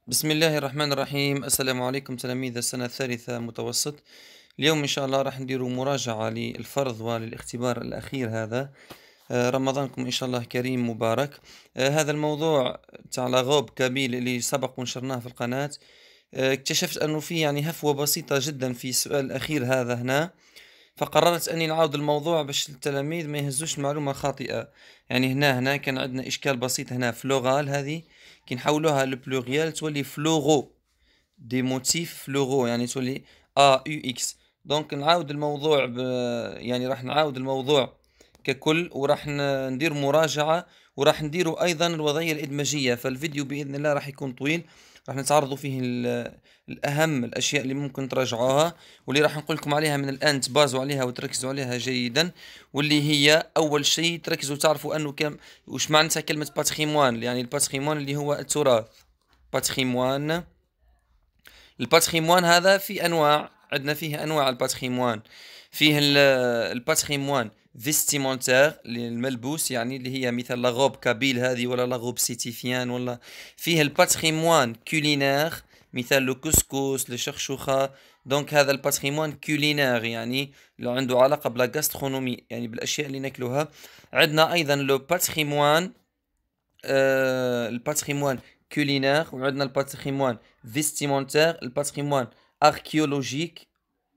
بسم الله الرحمن الرحيم. السلام عليكم تلاميذ السنة الثالثة متوسط. اليوم إن شاء الله راح نديروا مراجعة للفرض وللاختبار الأخير هذا. رمضانكم إن شاء الله كريم مبارك. هذا الموضوع تاع لاغوب كابيل اللي سبق ونشرناه في القناة. اكتشفت أنه فيه يعني هفوة بسيطة جدا في السؤال الأخير هذا هنا، فقررت أني نعاود الموضوع باش التلاميذ ما يهزوش المعلومة خاطئة. يعني هنا كان عندنا إشكال بسيط هنا فلوغال هذه كي نحولوها لبلوغيال تولي فلوغو، دي موتيف فلوغو يعني تولي يو اكس. دونك نعاود الموضوع يعني راح نعاود الموضوع ككل، وراح ندير مراجعة، وراح نديروا أيضا الوضعية الإدماجية. فالفيديو بإذن الله راح يكون طويل، راح نتعرضوا فيه الأهم الأشياء اللي ممكن تراجعوها، واللي راح نقول لكم عليها من الآن تبازوا عليها وتركزوا عليها جيدا. واللي هي أول شيء تركزوا تعرفوا أنه وش معناتها كلمة باتريموان. يعني الباتريموان اللي هو التراث، باتريموان. الباتريموان هذا في انواع، عندنا فيه انواع الباتريموان. فيه الباتريموان فيستيمونتير الملبوس، يعني اللي هي مثل لاغوب كابيل هذه ولا لاغوب سيتيفيان، ولا فيه الباتريموان كولينير مثل لو كسكس الشخشوخة. دونك هذا الباتريموان كولينير يعني لو عنده علاقة بلا غاسترونومي، يعني بالاشياء اللي ناكلوها. عندنا ايضا لو باتريموان الباتريموان كولينير، وعندنا الباتريموان فيستيمونتير، الباتريموان اركيولوجيك.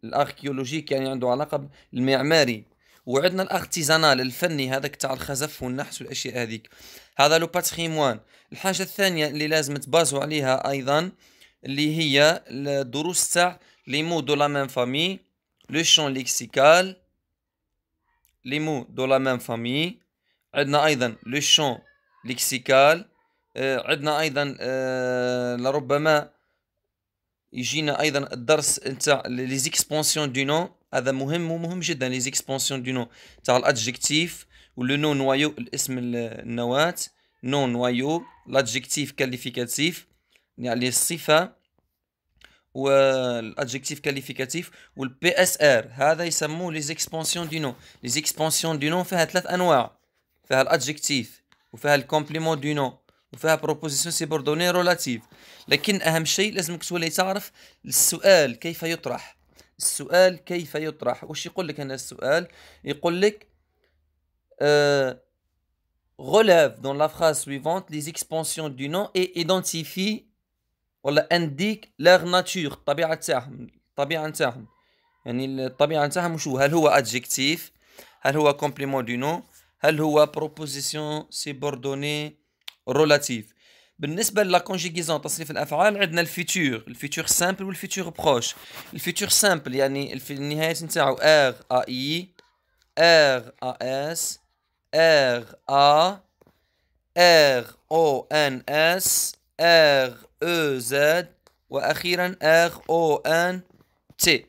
الاركيولوجيك يعني عنده علاقة بالمعماري، وعندنا الارتيزانال الفني هذاك تاع الخزف والنحس والاشياء هذيك. هذا لو باتريموان. الحاجة الثانية اللي لازم تبازوا عليها ايضا اللي هي الدروس تاع لي مو دو لا ميم فامي، لو شون ليكسيكال، لي مو دو لا ميم فامي. عندنا ايضا لو شون ليكسيكال. عندنا ايضا لربما يجينا ايضا الدرس نتاع لي زيكسبونسيون دو نو، هذا مهم ومهم جدا. لي زيكسبونسيون دو نو تاع الادجكتيف، ولو نو نوايو الاسم النواة، نو نوايو لادجكتيف كاليفيكاتيف يعني الصفة، والادجكتيف كاليفيكاتيف، والبي اس ار هذا يسموه لي زيكسبونسيون دو نو. لي زيكسبونسيون دو نو فيها ثلاث انواع، فيها الادجكتيف وفيها الكومبليمون دو نو وفيها بروبوزيسيون سيبوردوني رولاتيف. لكن اهم شيء لازمك تولي تعرف السؤال كيف يطرح. السؤال كيف يطرح وش يقول لك هنا السؤال؟ يقول لك relève dans la phrase suivante les expansions du nom et identifie ولا انديك لغ ناتور الطبيعه تاعهم، الطبيعه نتاعهم. يعني الطبيعه نتاعهم وشو؟ هل هو ادجكتيف؟ هل هو كومبليمون دو نو؟ هل هو بروبوزيسيون سيبوردوني رولاتيف؟ بالنسبه لا كونجيغيزون تصريف الافعال عندنا الفيتور، الفيتور سامبل والفيتور بروش. الفيتور سامبل يعني في النهايه نتاعو ار ا اي، ار ا اس، ار ا، ار او ان اس، ار او زد، واخيرا ار او ان تي.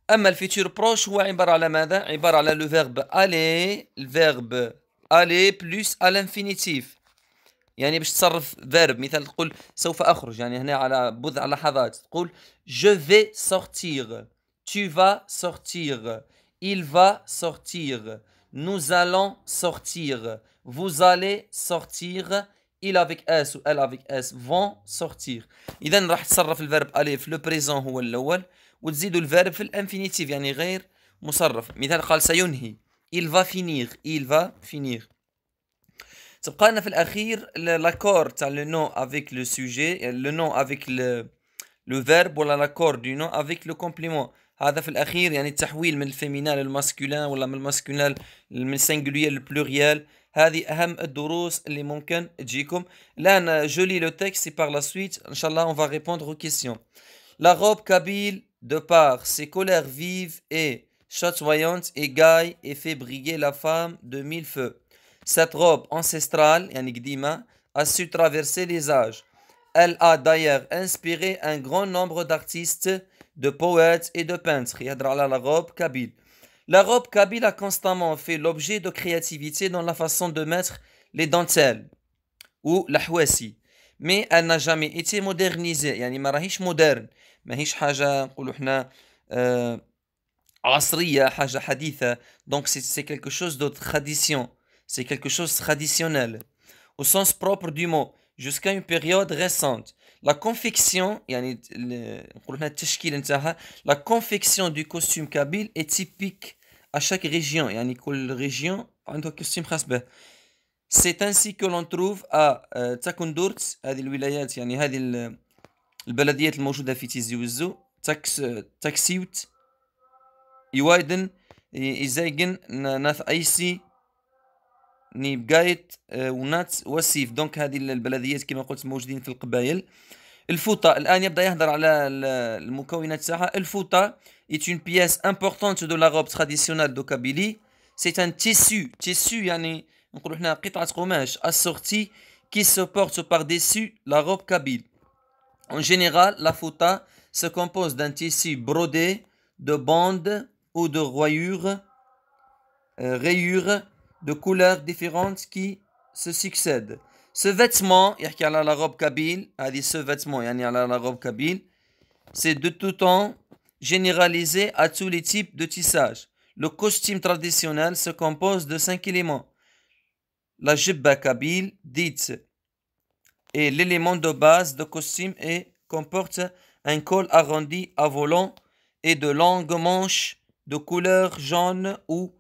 اما الفيتور بروش هو عباره على ماذا؟ عباره على لو فيرب الي، الفيرب الي بلس الانفينيتيف. يعني باش تصرف فيرب، مثال تقول سوف اخرج، يعني هنا على بضع لحظات تقول je vais sortir، tu vas sortir، il va sortir، nous allons sortir، vous allez sortir، il avec s ou elle avec s vont sortir. اذا راح تصرف الفيرب الي في لو بريزون هو الاول، وتزيدوا الفيرب في الانفينيتيف يعني غير مصرف. مثال قال سينهي، il va finir، il va finir. تبقى لنا في الاخير لاكور تاع لو نو افيك لو سوجي، لو نو افيك لو فيرب، ولا لاكور دو نو افيك لو كومبليمون. هذا في الاخير يعني التحويل من الفيمينال للماسكولين، ولا من الماسكولين من السنجولير للبلوريال. هذه اهم الدروس اللي ممكن تجيكم. الان جولي لو تكست بار لا سويت ان شاء الله اون فا ريبوندر aux questions. La robe kabyle, de par ses colères vives et chatoyantes, égaye et fait briller la femme de mille feux. Cette robe ancestrale, yani Gdima, a su traverser les âges. Elle a d'ailleurs inspiré un grand nombre d'artistes, de poètes et de peintres. La robe kabyle. La robe kabyle a constamment fait l'objet de créativité dans la façon de mettre les dentelles ou la houassi. Mais elle n'a jamais été modernisée. يعني ما راهيش مودرن، ما هيش حاجة نقولوا احنا عصرية، حاجة حديثة. Donc c'est quelque chose de tradition. C'est quelque chose traditionnel. Au sens propre du mot. jusqu'à une période récente. La confection, يعني نقولوا هنا التشكيل نتاعها, la confection du costume kabyle est typique à chaque région. يعني كل région عندها costume خاص به. C'est ainsi que l'on trouve à تاكندورت, هذه الولايات يعني هذه البلديات الموجودة في تيزي وزو, تاكسيوت, يوايدن, إيزايجن, ناث أيسي, نيبقايت, ونات وسيف. دونك هذه البلديات كما قلت موجودين في القبائل. الفوطة الآن يبدأ يهضر على المكونات تاعها. الفوطة est une pièce importante de la robe traditionnelle de Kabylie. C'est un tissu يعني نقولوا حنا قطعة قماش assorti qui se porte par-dessus la robe kabyle. En général, la fouta se compose d'un tissu brodé de bandes ou de rayures de couleurs différentes qui se succèdent. Ce vêtement, يحكي على la robe kabyle, ce vêtement يعني على la robe kabyle, c'est de tout temps généralisé à tous les types de tissage. Le costume traditionnel se compose de 5 éléments. La jibba kabyle, dite, est l'élément de base de costume et comporte un col arrondi à volant et de longues manches de couleur jaune ou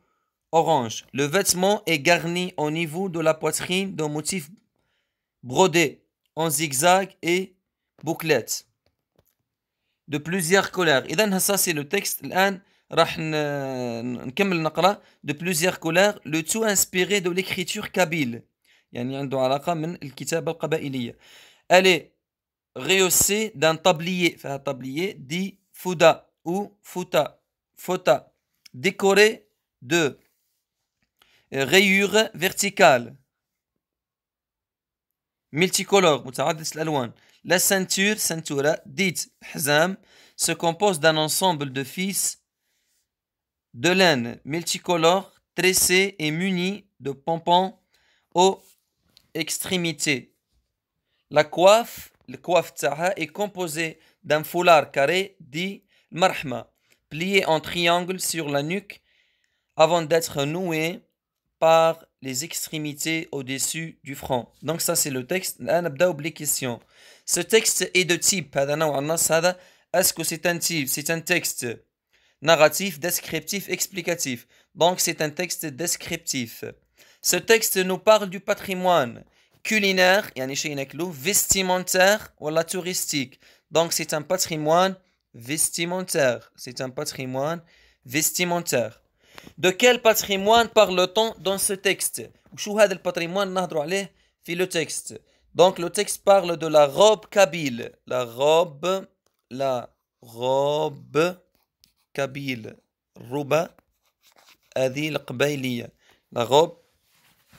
orange. Le vêtement est garni au niveau de la poitrine de motifs brodés en zigzag et bouclettes de plusieurs couleurs. إذن ça c'est le texte. الآن راح نكمل نقرأ de plusieurs couleurs, le tout inspiré de l'écriture kabyle. يعني عنده علاقة من الكتابة القبائلية. Elle est rehaussée d'un tablier, فهذا tablier dit fouda ou fota, décoré de rayures verticales multicolores متعددة الألوان. La ceinture, ceintura, dite حزام, se compose d'un ensemble de fils de laine multicolores tressés et munis de pompons aux extrémités. La coiffe, le coiffe تاعها est composée d'un foulard carré dit marhma, plié en triangle sur la nuque avant d'être noué par les extrémités au-dessus du front. Donc ça c'est le texte. الآن نبدأ بلي questions. Ce texte est de type, هذا نوع النص هذا, est-ce que c'est un type, c'est un texte narratif, descriptif, explicatif. Donc c'est un texte descriptif. Ce texte nous parle du patrimoine culinaire, يعني شيء ناكلو, vestimentaire ولا touristique. Donc c'est un patrimoine vestimentaire. C'est un patrimoine vestimentaire. De quel patrimoine parle-t-on dans ce texte? وشو هذا الباتريمون نهضروا عليه في le texte. Donc le texte parle de la robe kabyle. La robe kabyle. الروبة هذه القبيلية. La robe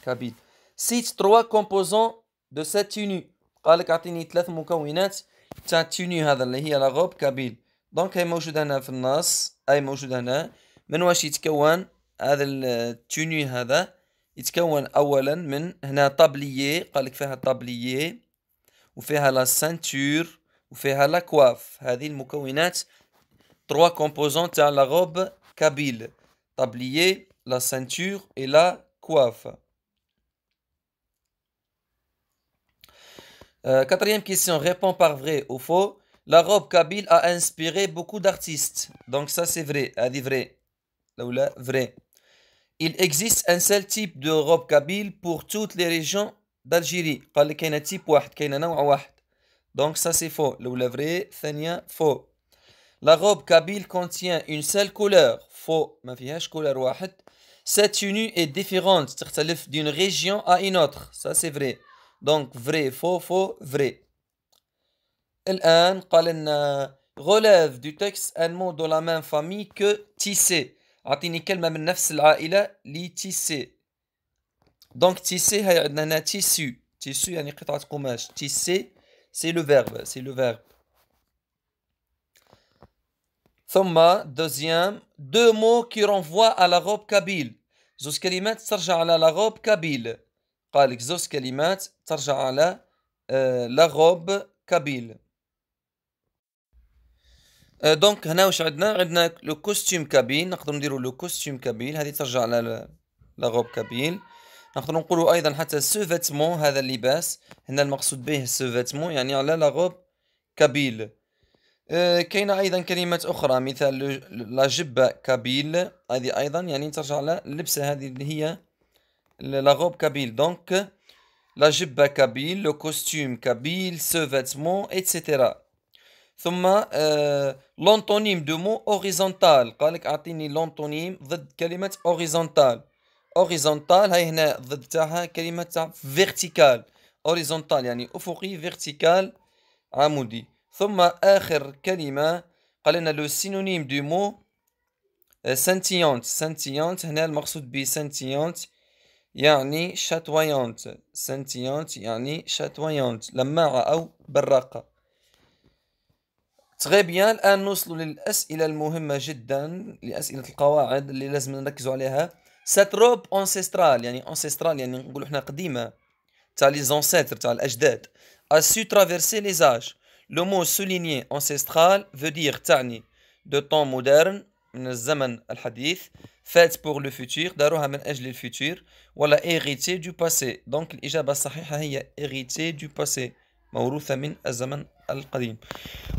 kabyle. Cite 3 composants de cette tenue. قال لك اعطيني 3 مكونات تاع التوني هذا اللي هي la robe kabyle. دونك هي موجودة هنا في النص. أي موجودة هنا. من واش يتكون هذا التوني هذا؟ يتكون أولا من هنا طابليي. قال لك فيها طابليي وفيها لا سانتور وفيها لا كواف. هذه المكونات 3 composants تاع la robe kabyle. Tablier, la ceinture et la coiffe. Quatrième question, réponds par vrai ou faux. La robe kabyle a inspiré beaucoup d'artistes. Donc ça c'est vrai, هذه vrai. Là, vrai. Il existe un seul type de robe kabyle pour toutes les régions d'Algérie. قال لك كاين type واحد, كاين نوع واحد. Donc ça c'est faux. Là, vrai, ثانية faux. La robe kabyle contient une seule couleur. Faux, ما فيهاش couleur واحد. Cette tenue est différente, تختلف d'une région à une autre. Ça c'est vrai. Donc vrai, faux, faux, vrai. الآن قال لنا relève du texte un mot de la même famille que tisser. أعطيني كلمة من نفس العائلة لي tisser. Donc tisser هي عندنا هنا tissu. Tissu يعني قطعة قماش. Tisser c'est le verbe. C'est le verbe. ثم deuxième, 2 mots qui renvoient à la robe kabyle. زوج كلمات ترجع على la robe kabyle. قال لك زوج كلمات ترجع على la robe kabyle. دونك هنا واش عندنا لو كوستيم كابيل. نقدروا نديروا لو كوستيم كابيل. هذه ترجع على la robe kabyle. نقدر نقولوا أيضا حتى سو فيتمون هذا اللباس، هنا المقصود به سو فيتمون يعني على لا غوب كابيل. كاينة أيضا كلمات أخرى مثال لا جبة كابيل، هذه أيضا يعني ترجع على اللبسة هذه اللي هي لا غوب كابيل. دونك لا جبة كابيل، لو كوستيم كابيل، سو فيتمون إتسيتيرا. ثم لونتونيم دو مو اوريزونتال، قالك اعطيني لونتونيم ضد كلمة اوريزونتال. اوريزونتال هاي هنا ضد تاعها كلمة تاع فيرتيكال. اوريزونتال يعني افقي، فيرتيكال عمودي. ثم اخر كلمة قال لنا لو سينونيم دو مو سنتيونت. سنتيونت هنا المقصود ب سنتيونت يعني شاتويونت. سنتيونت يعني شاتويونت، لماعة او براقة. تري بيان، الآن نوصل للأسئلة المهمة جدا، لأسئلة القواعد اللي لازم نركزوا عليها. سات روب أنسيسترال، يعني أنسيسترال يعني نقولوا حنا قديمة، تاع لي زونسيتر تاع الأجداد. a su traverser les âges. Le mot souligné ancestral veut dire تعني de temps moderne من الزمن الحديث، fait pour le futur داروها من أجل الفيتور، ولا hérité du passé. دونك الإجابة الصحيحة هي hérité du passé، موروثة من الزمن القديم.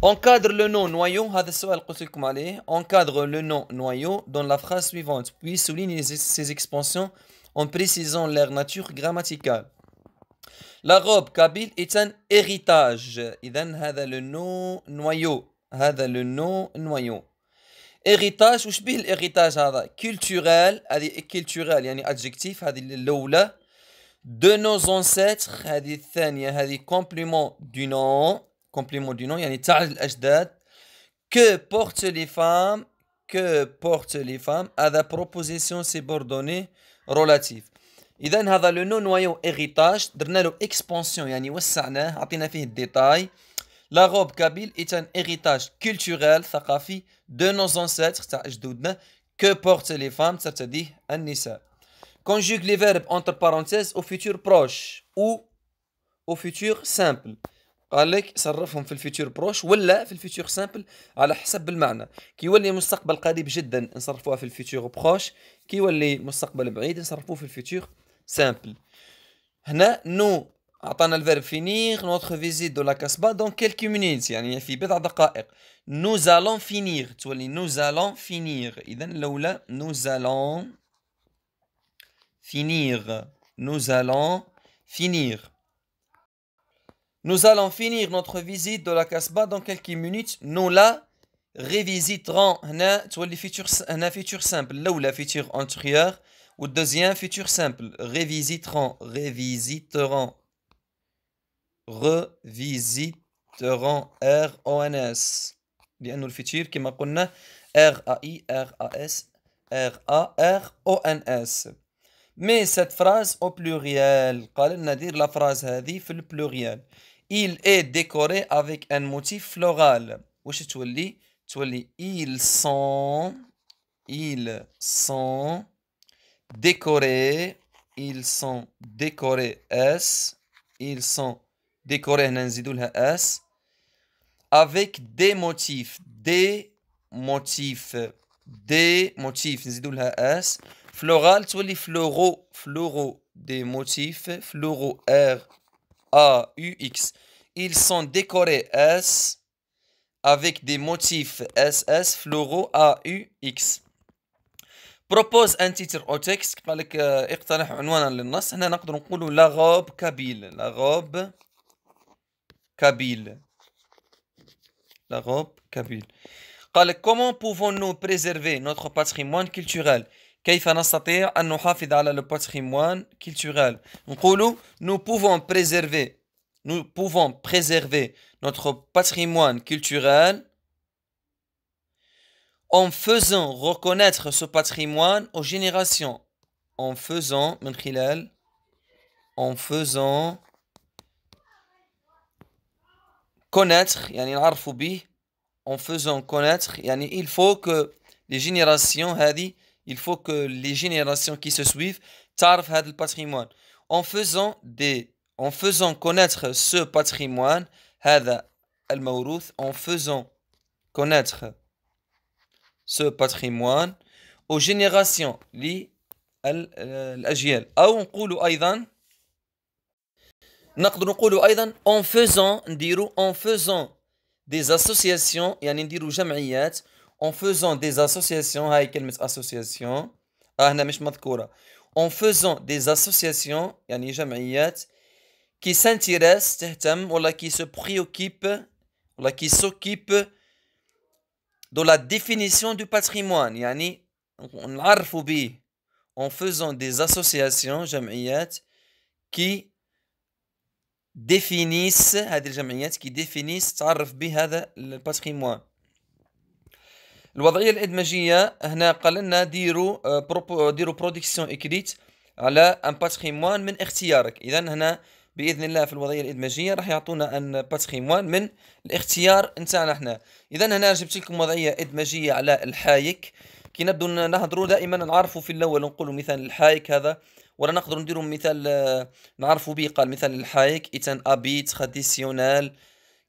Encadre le nom noyau, هذا السؤال قلت لكم عليه. Encadre le nom noyau dans la phrase suivante, puis souligne ces expansions en précisant leur nature grammaticale. La robe kabyle est un héritage. إذن هذا le nom noyau. هذا le nom noyau. Héritage وش به الهيريتاج هذا؟ culturel، هذه culturel يعني adjectif، هذه الأولى. De nos ancêtres هذه الثانية، هذه complément du nom. complément du nom يعني تاع الأجداد. Que portent les femmes. Que portent les femmes هذا proposition subordonnée relative. إذا هذا لو نو نوايو هيريتاج درنا له اكسبانسيون يعني وسعناه، عطينا فيه الديتاي. لا روب كابيل est un héritage culturel ثقافي de nos ancêtres تاع أجدودنا. Que portent les femmes ترتديه النساء. Conjugue les verbes entre parenthèses au futur proche ou au futur simple. قال لك صرفهم في الفيتور بروش ولا في الفيتور سامبل على حسب المعنى. كي يولي مستقبل قريب جدا نصرفوها في الفيتور بروش، كي يولي مستقبل بعيد نصرفوه في الفيتور سامبل. هنا نو عطانا الفيرب فينير نوتخ فيزيت دو لا كاسبا دون كيلكي مينيت يعني في بضع دقائق. نو زالون فينير تولي نو زالون فينير، اذا الاولى نو زالون فينير. نو زالون فينير. Nous allons finir notre visite de la Casbah dans quelques minutes. Nous la révisiterons. هنا تولي futur هنا futur simple. الأولى futur antérieur والدeuxième futur simple. Révisiterons. Révisiterons. Revisiterons. R-O-N-S. لأنه الفيتور كما قلنا R-A-I-R-A-S R-A-R-O-N-S. Mais cette phrase au pluriel. قال لنا ندير la phrase هذه في البلوريال. Il est décoré avec un motif floral. وش تولي؟ تولي ils sont décorés. Ils sont décorés S. Ils sont décorés هنا نزيدو لها S. Avec des motifs. Des motifs. Des motifs نزيدو لها S. Floral تولي fleuraux. Fleuraux. Des motifs. Fleuraux R. A-U-X. Ils sont décorés S avec des motifs SS fluoro A-U-X. Propose un titre au texte. قال لك اقترح عنوانا للنص. هنا نقدر نقولوا la robe kabyle. La robe kabyle. La robe kabyle. قال لك comment pouvons-nous préserver notre patrimoine culturel؟ كيف نستطيع أن نحافظ على le patrimoine culturel؟ نقولوا nous pouvons préserver notre patrimoine culturel en faisant reconnaître ce patrimoine aux générations. En faisant connaître يعني نعرفوا به. En faisant connaître يعني il faut que les générations هذه il faut que les générations qui se suivent تعرف هذا الباتريمون. En faisant connaître ce patrimoine هذا الموروث. En faisant connaître ce patrimoine aux générations الأجيال. أو نقولوا أيضا، نقدر نقولوا أيضا en faisant، نديرو en faisant des associations، يعني نديرو جمعيات en faisant des associations. هاي كلمة association هنا مش مذكورة. en faisant des associations يعني جمعيات qui s'intéresse تهتم ولا qui se préoccupe ولا qui s'occupe de la définition du patrimoine، يعني نعرفوا به en faisant des associations جمعيات qui définissent، هذه الجمعيات qui définissent تعرف بهذا الباتريموان. الوضعية الإدماجية هنا قال لنا ديروا برودكسيون إكريت على ان باتريموان من اختيارك. إذا هنا بإذن الله في الوضعية الإدماجية راح يعطونا ان باتريموان من الاختيار نتاعنا احنا. إذا هنا جبت لكم وضعية إدماجية على الحايك. كي نبدو نهضروا دائما نعرفوا في الأول نقولوا مثال الحايك هذا، ولا نقدروا نديروا مثال نعرفوا به. قال مثال الحايك إتان أبي تراديسيونال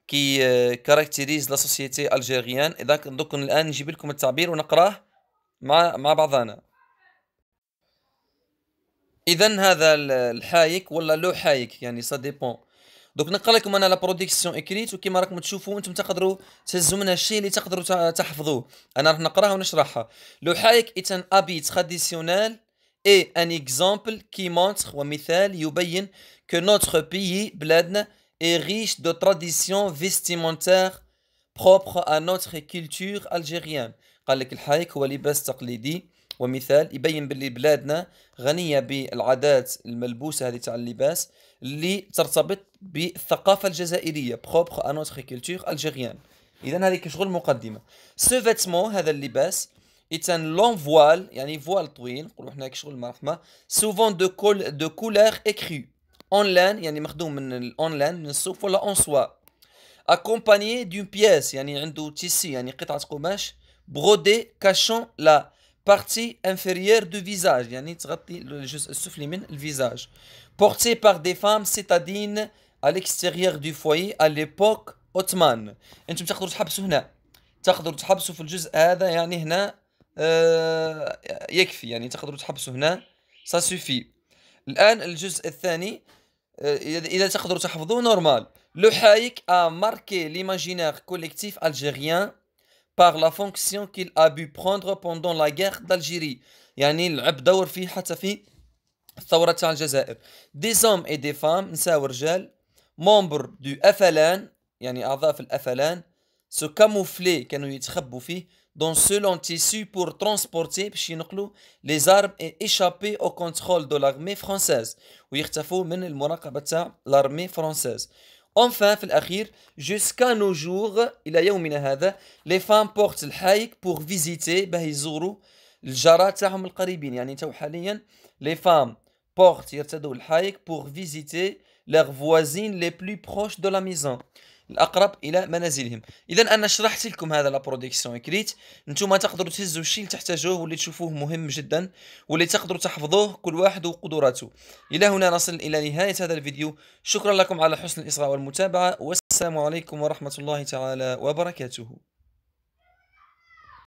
كي كاركتيريز لا سوسيتي الجيريان. اذا دوك الان نجيب لكم التعبير ونقراه مع بعضنا. اذا هذا الحايك ولا لو حايك يعني سا ديبون. دوك نقرا لكم انا لا برودكسيون اكريت، وكما راكم تشوفوا انتم تقدروا تهزوا منها الشيء اللي تقدروا تحفظوه. انا راح نقراها ونشرحها. لو حايك est un habit traditionnel et un exemple qui montre، ومثال يبين que notre pays بلادنا est riche de traditions vestimentaires propres à notre culture algérienne. قال لك الحايك هو لباس تقليدي ومثال يبين باللي بلادنا غنية بالعادات الملبوسة هذه تاع اللباس اللي ترتبط بالثقافة الجزائرية propre à notre culture algérienne. إذا هذه كشغل مقدمة. ce vêtement هذا اللباس est un long voile يعني فوال طويل نقولوا حنا كشغل مرحمة souvent de couleur écrue en laine يعني مخدوم من الأونلاين من الصوف ولا en soie accompagné d'une pièce يعني عنده تيسي يعني قطعة قماش brodé cachant la partie inférieure du visage يعني تغطي الجزء السفلي من الفيزاج porté par des femmes citadines à l'extérieur du foyer à l'époque ottomane. انتم تقدروا تحبسوا هنا، تقدروا تحبسوا في الجزء هذا يعني هنا يكفي يعني تقدروا تحبسوا هنا ça suffit. الآن الجزء الثاني إذا تقدروا تحفظوه نورمال. Le حايك a marqué l'imaginaire collectif algérien par la fonction qu'il a pu prendre pendant la guerre d'Algérie، يعني لعب دور فيه حتى في الثورة تاع الجزائر. des hommes et des femmes نساء ورجال membres du FLN يعني أعضاء في الأفلان se camoufler كانوا يتخبوا فيه dans ce long tissu pour transporter باش ينقلوا les armes et échapper au contrôle de l'armée française ويختفوا من المراقبة تاع l'armée française. enfin في الأخير jusqu'à nos jours إلى يومنا هذا les femmes portent الحايك pour visiter باه يزوروا الجارات تاعهم القريبين. يعني تو حاليا les femmes portent يرتدوا الحايك pour visiter leurs voisines les plus proches de la maison الأقرب إلى منازلهم. إذا أنا شرحت لكم هذا لابرودكسيون إكريت. نتوما تقدروا تهزوا الشيء اللي تحتاجوه واللي تشوفوه مهم جدا واللي تقدروا تحفظوه كل واحد وقدراته. إلى هنا نصل إلى نهاية هذا الفيديو. شكرا لكم على حسن الإصغاء والمتابعة، والسلام عليكم ورحمة الله تعالى وبركاته.